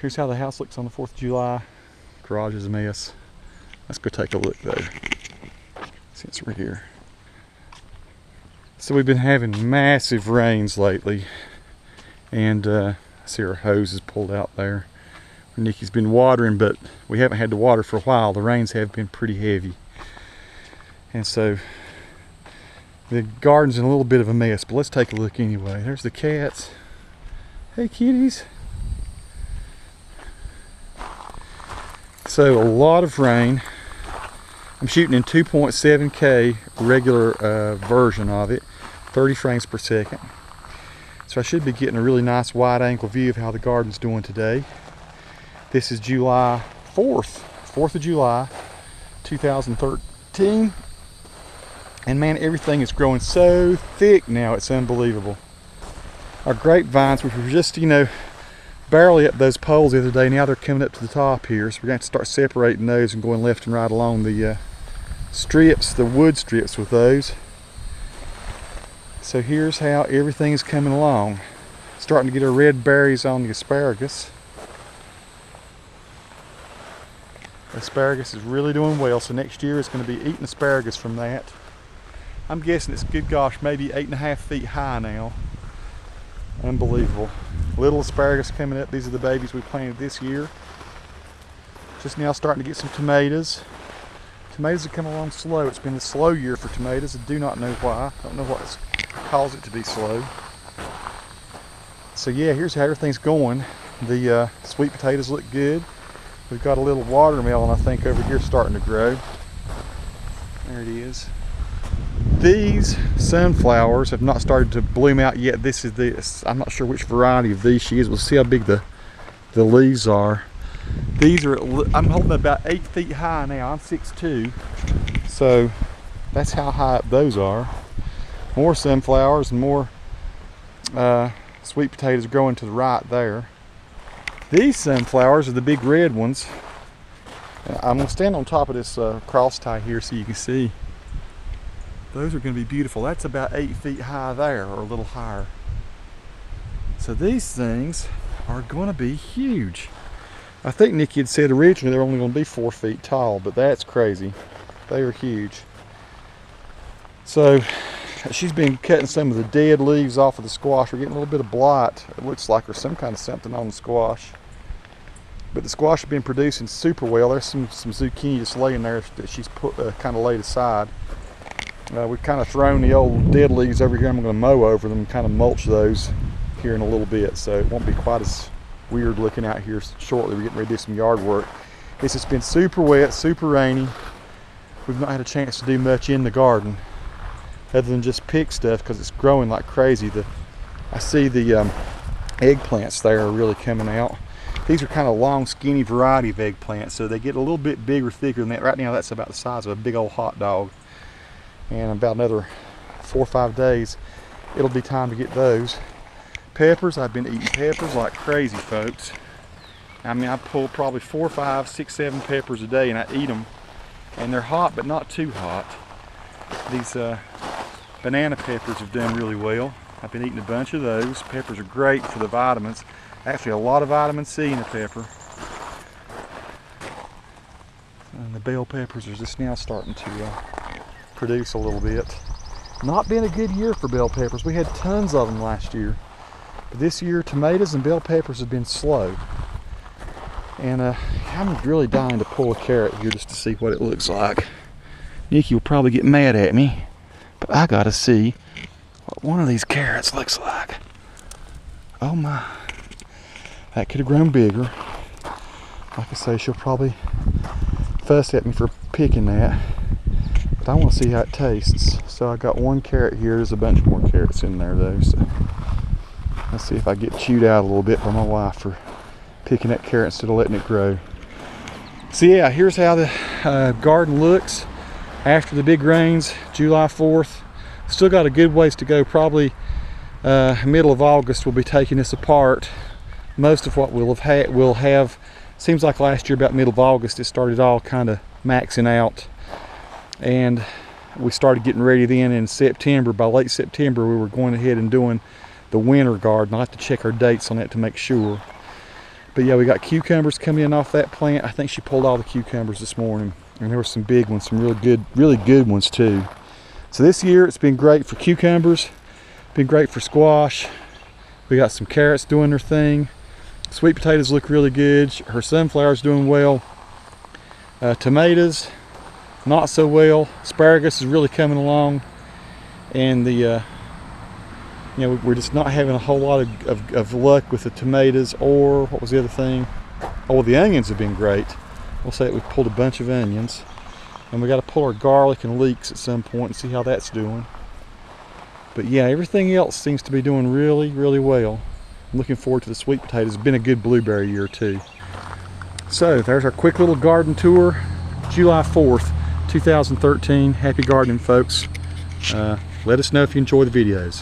Here's how the house looks on the 4th of July. Garage is a mess. Let's go take a look though, since we're here. So we've been having massive rains lately, and I see our hose is pulled out there. Nikki's been watering, but we haven't had to water for a while. The rains have been pretty heavy, and so the garden's in a little bit of a mess, but let's take a look anyway. There's the cats. Hey kitties. So a lot of rain. I'm shooting in 2.7K regular version of it, 30 frames per second. So I should be getting a really nice wide angle view of how the garden's doing today. This is July 4th of July, 2013. And man, everything is growing so thick now, it's unbelievable. Our grapevines, which were just, barely up those poles the other day, now they're coming up to the top here. So we're going to start separating those and going left and right along the strips, the wood strips with those. So here's how everything is coming along. Starting to get our red berries on the asparagus. Asparagus is really doing well, so next year it's going to be eating asparagus from that. I'm guessing it's, good gosh, maybe 8.5 feet high now. Unbelievable. Little asparagus coming up. These are the babies we planted this year. Just now starting to get some tomatoes. Tomatoes have come along slow. It's been a slow year for tomatoes. I do not know why. I don't know what caused it to be slow. So yeah, here's how everything's going. The sweet potatoes look good. We've got a little watermelon, I think, over here starting to grow. There it is. These sunflowers have not started to bloom out yet. This is this. I'm not sure which variety of these she is. We'll see how big the leaves are. These are, I'm holding about 8 feet high now. I'm 6'2", so that's how high up those are. More sunflowers and more sweet potatoes growing to the right there. These sunflowers are the big red ones. I'm going to stand on top of this cross tie here so you can see. Those are going to be beautiful. That's about 8 feet high there, or a little higher. So these things are going to be huge. I think Nikki had said originally they're only going to be 4 feet tall, but that's crazy. They are huge. So she's been cutting some of the dead leaves off of the squash. We're getting a little bit of blight. It looks like there's some kind of something on the squash. But the squash has been producing super well. There's some zucchini just laying there that she's put kind of laid aside. We've kind of thrown the old dead leaves over here. I'm going to mow over them and kind of mulch those here in a little bit, so it won't be quite as weird looking out here shortly. We're getting ready to do some yard work. This has been super wet, super rainy. We've not had a chance to do much in the garden other than just pick stuff because it's growing like crazy. I see the eggplants there are really coming out. These are kind of long, skinny variety of eggplants, so they get a little bit bigger, thicker than that. Right now that's about the size of a big old hot dog. And about another 4 or 5 days, it'll be time to get those. Peppers, I've been eating peppers like crazy, folks. I mean, I pull probably 4, 5, 6, 7 peppers a day and I eat them. And they're hot, but not too hot. These banana peppers have done really well. I've been eating a bunch of those. Peppers are great for the vitamins. Actually, a lot of vitamin C in a pepper. And the bell peppers are just now starting to produce a little bit. Not been a good year for bell peppers. We had tons of them last year. But this year, tomatoes and bell peppers have been slow. And I'm really dying to pull a carrot here just to see what it looks like. Nikki will probably get mad at me, but I gotta see what one of these carrots looks like. Oh my. That could have grown bigger. Like I say, she'll probably fuss at me for picking that. But I want to see how it tastes. So I got one carrot here. There's a bunch more carrots in there though. So let's see if I get chewed out a little bit by my wife for picking that carrot instead of letting it grow. So yeah, here's how the garden looks after the big rains, July 4th. Still got a good ways to go. Probably middle of August we'll be taking this apart. Most of what we'll have, seems like last year about middle of August it started all kind of maxing out, and we started getting ready then in September. By late September we were going ahead and doing the winter garden. I'll have to check our dates on that to make sure. But yeah, we got cucumbers coming in off that plant. I think she pulled all the cucumbers this morning, and there were some big ones, some really good ones too. So this year it's been great for cucumbers, been great for squash. We got some carrots doing their thing. Sweet potatoes look really good. Her sunflower's doing well. Tomatoes, not so well. Asparagus is really coming along, and the you know, we're just not having a whole lot of luck with the tomatoes, or what was the other thing? Oh, well, the onions have been great. We'll say that we pulled a bunch of onions, and we got to pull our garlic and leeks at some point and see how that's doing. But yeah, everything else seems to be doing really, really well. I'm looking forward to the sweet potatoes. It's been a good blueberry year too. So there's our quick little garden tour, July 4th, 2013. Happy gardening, folks. Let us know if you enjoy the videos.